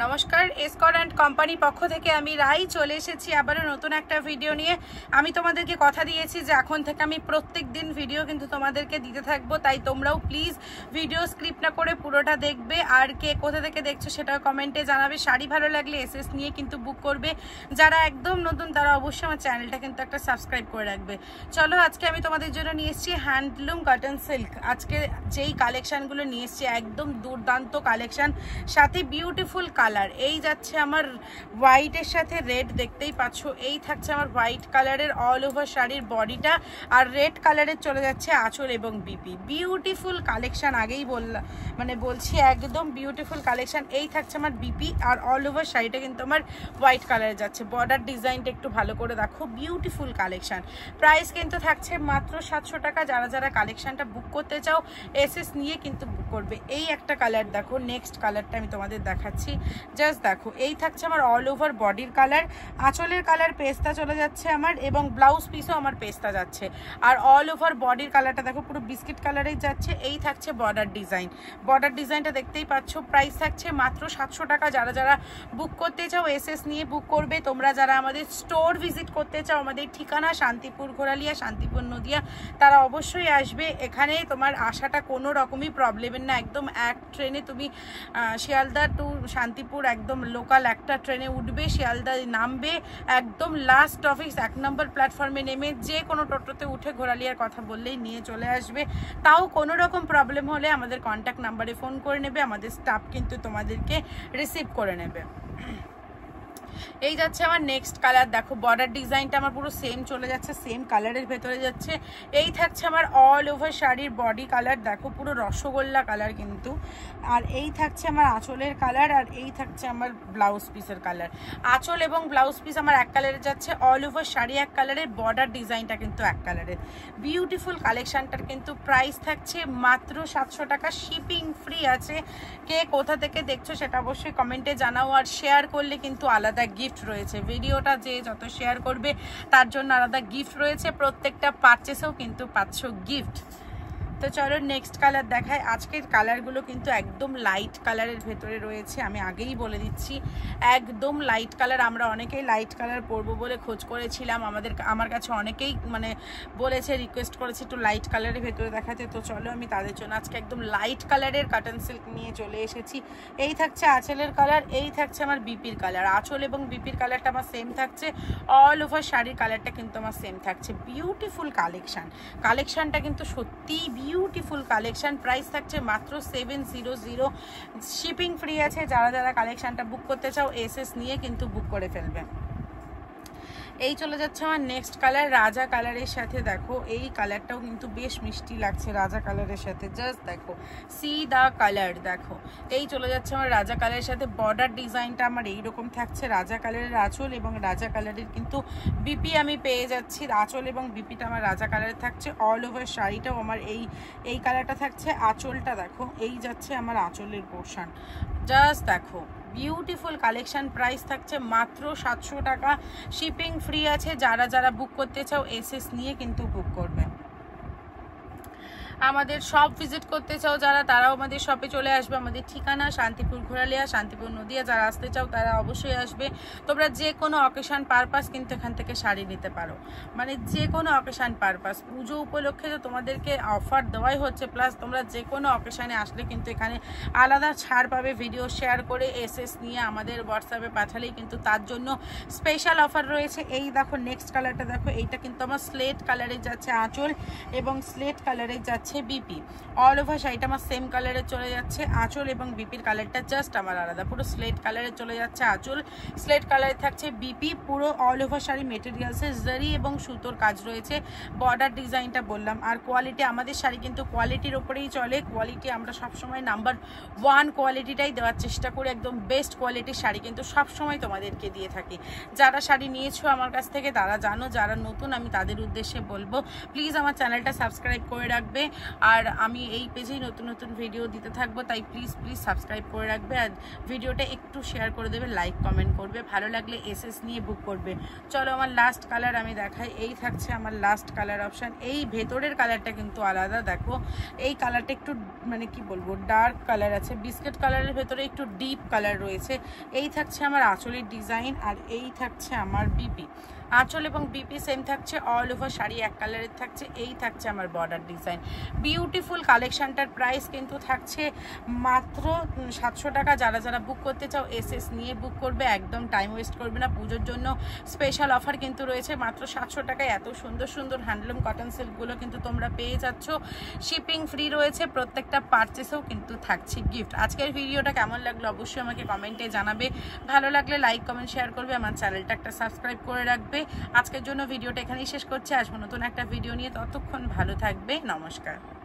নমস্কার, এসকর and company পক্ষ থেকে আমি রাই চলে এসেছি আবারও নতুন একটা ভিডিও নিয়ে। আমি তোমাদেরকে কথা দিয়েছি যে এখন থেকে আমি প্রত্যেক দিন ভিডিও কিন্তু তোমাদেরকে দিতে থাকবো, তাই তোমরাও প্লিজ ভিডিও স্ক্রিপ্ট না করে পুরোটা দেখবে। আর কে কোথা থেকে দেখছো সেটাও কমেন্টে জানাবে। শাড়ি ভালো লাগলে এসএস নিয়ে কিন্তু বুক করবে। যারা একদম নতুন তারা অবশ্যই আমার চ্যানেলটা কিন্তু একটা সাবস্ক্রাইব করে রাখবে। চলো, আজকে আমি তোমাদের জন্য নিয়ে এসেছি হ্যান্ডলুম কটন সিল্ক। আজকে যেই কালেকশানগুলো নিয়ে এসেছি একদম দুর্দান্ত কালেকশান, সাথে বিউটিফুল কালার। এই যাচ্ছে আমার হোয়াইটের সাথে রেড, দেখতেই পাচ্ছ। এই থাকছে আমার হোয়াইট কালারের অল ওভার শাড়ির বডিটা, আর রেড কালারের চলে যাচ্ছে আঁচল এবং বিপি। বিউটিফুল কালেকশন, আগেই বললাম বলছি একদম বিউটিফুল কালেকশন। এই থাকছে আমার বিপি, আর অল ওভার শাড়িটা কিন্তু আমার হোয়াইট কালারে যাচ্ছে। বর্ডার ডিজাইনটা একটু ভালো করে দেখো, বিউটিফুল কালেকশন। প্রাইস কিন্তু থাকছে মাত্র 700 টাকা। যারা যারা কালেকশনটা বুক করতে চাও এসএস নিয়ে কিন্তু বুক করবে। এই একটা কালার দেখো, নেক্সট কালারটা আমি তোমাদের দেখাচ্ছি, জাস্ট দেখো। এই থাকছে আমার অল ওভার বডির কালার, আঁচলের কালার পেস্তা চলে যাচ্ছে আমার, এবং ব্লাউজ পিসও আমার পেস্তা যাচ্ছে। আর অল ওভার বডির কালারটা দেখো পুরো বিস্কিট কালারেই যাচ্ছে। এই থাকছে বর্ডার ডিজাইন, বর্ডার ডিজাইনটা দেখতেই পাচ্ছ। প্রাইস থাকছে মাত্র 700 টাকা। যারা যারা বুক করতে চাও এসএস নিয়ে বুক করবে। তোমরা যারা আমাদের স্টোর ভিজিট করতে চাও, আমাদের ঠিকানা শান্তিপুর ঘোরালিয়া, শান্তিপুর নদিয়া, তারা অবশ্যই আসবে। এখানে তোমার আসাটা কোনো রকমই প্রবলেমের না। একদম এক ট্রেনে তুমি শিয়ালদা টু শান্তিপুর একদম লোকাল একটা ট্রেনে উঠবে, শিয়ালদায় নামবে, একদম লাস্ট অফিস 1 নম্বর প্ল্যাটফর্মে নেমে যে কোনো টোটোতে উঠে ঘোরালিয়ার কথা বললেই নিয়ে চলে আসবে। তাও কোনো রকম প্রবলেম হলে আমাদের কন্ট্যাক্ট নাম্বারে ফোন করে নেবে, আমাদের স্টাফ কিন্তু তোমাদেরকে রিসিভ করে নেবে। এই যাচ্ছে আমার নেক্সট কালার দেখো, বর্ডার ডিজাইনটা আমার পুরো সেম চলে যাচ্ছে, সেম কালারের ভেতরে যাচ্ছে। এই থাকছে আমার অল ওভার শাড়ির বডি কালার দেখো, পুরো রসগোল্লা কালার কিন্তু। আর এই থাকছে আমার আঁচলের কালার, আর এই থাকছে আমার ব্লাউজ পিসের কালার। আঁচল এবং ব্লাউজ পিস আমার এক কালারে যাচ্ছে, অল ওভার শাড়ি এক কালারের, বর্ডার ডিজাইনটা কিন্তু এক কালারের। বিউটিফুল কালেকশনটার কিন্তু প্রাইস থাকছে মাত্র 700 টাকা। শিপিং ফ্রি আছে। কে কোথা থেকে দেখছো সেটা অবশ্যই কমেন্টে জানাও। আর শেয়ার করলে কিন্তু আলাদা গিফট রয়েছে। ভিডিওটা যে যত শেয়ার করবে তার জন্য আলাদা গিফট রয়েছে। প্রত্যেকটা পারচেসেও কিন্তু পাচ্ছ গিফট। তো চলো নেক্সট কালার দেখায়। আজকের কালারগুলো কিন্তু একদম লাইট কালারের ভেতরে রয়েছে, আমি আগেই বলে দিচ্ছি একদম লাইট কালার। আমরা অনেকেই লাইট কালার পরবো বলে খোঁজ করেছিলাম, আমার কাছে অনেকেই বলেছে, রিকোয়েস্ট করেছে একটু লাইট কালারের ভেতরে দেখাতে। তো চলো আমি তাদের জন্য আজকে একদম লাইট কালারের কটন সিল্ক নিয়ে চলে এসেছি। এই থাকছে আঁচলের কালার, এই থাকছে আমার বিপির কালার। আঁচল এবং বিপির কালারটা আমার সেম থাকছে, অল ওভার শাড়ির কালারটা কিন্তু আমার সেম থাকছে। বিউটিফুল কালেকশনটা কিন্তু সত্যি বিউটিফুল কালেকশন। প্রাইস থাকছে মাত্র 700। শিপিং ফ্রি আছে। যারা যারা কালেকশনটা বুক করতে চাও এসএস নিয়ে কিন্তু বুক করে ফেলবে। এই চলে যাচ্ছে আমার নেক্সট কালার রাজা কালারের সাথে। দেখো এই কালারটাও কিন্তু বেশ মিষ্টি লাগছে রাজা কালারের সাথে, জাস্ট দেখো, সি দা কালার দেখো। এই চলে যাচ্ছে আমার রাজা কালারের সাথে। বর্ডার ডিজাইনটা আমার এইরকম থাকছে, রাজা কালারের আঁচল এবং রাজা কালারের কিন্তু বিপি আমি পেয়ে যাচ্ছি। আঁচল এবং বিপিটা আমার রাজা কালারের থাকছে। অল ওভার শাড়িটাও আমার এই কালারটা থাকছে। আঁচলটা দেখো, এই যাচ্ছে আমার আঁচলের পোর্শন, জাস্ট দেখো বিউটিফুল কালেকশন। প্রাইস থাকছে মাত্র 700 টাকা। শিপিং ফ্রি আছে। যারা যারা বুক করতে চাও এসএস নিয়ে কিন্তু বুক করবে। আমাদের শপ ভিজিট করতে চাও যারা, তারাও আমাদের শপে চলে আসবে। আমাদের ঠিকানা শান্তিপুর ঘোরালিয়া, শান্তিপুর নদিয়া। যারা আসতে চাও তারা অবশ্যই আসবে। তোমরা যে কোনো অকেশান পারপাস কিন্তু এখান থেকে শাড়ি নিতে পারো, যে কোনো অকেশান পারপাস। পুজো উপলক্ষে তো তোমাদেরকে অফার দেওয়াই হচ্ছে, প্লাস তোমরা যে কোনো অকেশানে আসলে কিন্তু এখানে আলাদা ছাড় পাবে। ভিডিও শেয়ার করে এসএস নিয়ে আমাদের হোয়াটসঅ্যাপে পাঠালেই কিন্তু তার জন্য স্পেশাল অফার রয়েছে। এই দেখো নেক্সট কালারটা দেখো, এইটা কিন্তু আমার স্লেট কালারে যাচ্ছে আঁচল, এবং স্লেট কালারে যাচ্ছে বিপি। অল ওভার শাড়িটা আমার সেম কালারে চলে যাচ্ছে। আঁচল এবং বিপির কালারটা জাস্ট আমার আলাদা, পুরো স্লেট কালারে চলে যাচ্ছে আঁচল, স্লেট কালারে থাকছে বিপি। পুরো অল ওভার শাড়ি মেটেরিয়ালসের জারি এবং সুতোর কাজ রয়েছে। বর্ডার ডিজাইনটা বললাম। আর কোয়ালিটি, আমাদের শাড়ি কিন্তু কোয়ালিটির ওপরেই চলে। কোয়ালিটি আমরা সবসময় নাম্বার 1 কোয়ালিটিটাই দেওয়ার চেষ্টা করি। একদম বেস্ট কোয়ালিটির শাড়ি কিন্তু সবসময় তোমাদেরকে দিয়ে থাকি। যারা শাড়ি নিয়েছো আমার কাছ থেকে তারা জানো, যারা নতুন আমি তাদের উদ্দেশ্যে বলবো প্লিজ আমার চ্যানেলটা সাবস্ক্রাইব করে রাখবে। আর আমি এই পেজেই নতুন নতুন ভিডিও দিতে থাকবো, তাই প্লিজ প্লিজ সাবস্ক্রাইব করে রাখবে আর ভিডিওটা একটু শেয়ার করে দেবে, লাইক কমেন্ট করবে, ভালো লাগলে এসএস নিয়ে বুক করবে। চলো আমার লাস্ট কালার আমি দেখাই। এই থাকছে আমার লাস্ট কালার অপশান। এই ভেতরের কালারটা কিন্তু আলাদা, দেখো এই কালারটা একটু মানে কি বলবো ডার্ক কালার আছে, বিস্কিট কালারের ভেতরে একটু ডিপ কালার রয়েছে। এই থাকছে আমার আঁচলের ডিজাইন আর এই থাকছে আমার বিপি। আঁচল এবং বিপি সেম থাকছে, অল ওভার শাড়ি এক কালারের থাকছে। এই থাকছে আমার বর্ডার ডিজাইন। বিউটিফুল কালেকশনটার প্রাইস কিন্তু থাকছে মাত্র 700 টাকা। যারা যারা বুক করতে চাও এসএস নিয়ে বুক করবে, একদম টাইম ওয়েস্ট করবে না। পুজোর জন্য স্পেশাল অফার কিন্তু রয়েছে, মাত্র 700 টাকায় এত সুন্দর সুন্দর হ্যান্ডলুম কটন সিল্কগুলো কিন্তু তোমরা পেয়ে যাচ্ছ। শিপিং ফ্রি রয়েছে, প্রত্যেকটা পারচেসেও কিন্তু থাকছে গিফট। আজকের ভিডিওটা কেমন লাগলো অবশ্যই আমাকে কমেন্টে জানাবে, ভালো লাগলে লাইক কমেন্ট শেয়ার করবে, আমার চ্যানেলটা একটা সাবস্ক্রাইব করে রাখবে। আজকের জন্য ভিডিওটা এখানেই শেষ করছি, আসবো নতুন একটা ভিডিও নিয়ে, ততক্ষণ ভালো থাকবে, নমস্কার।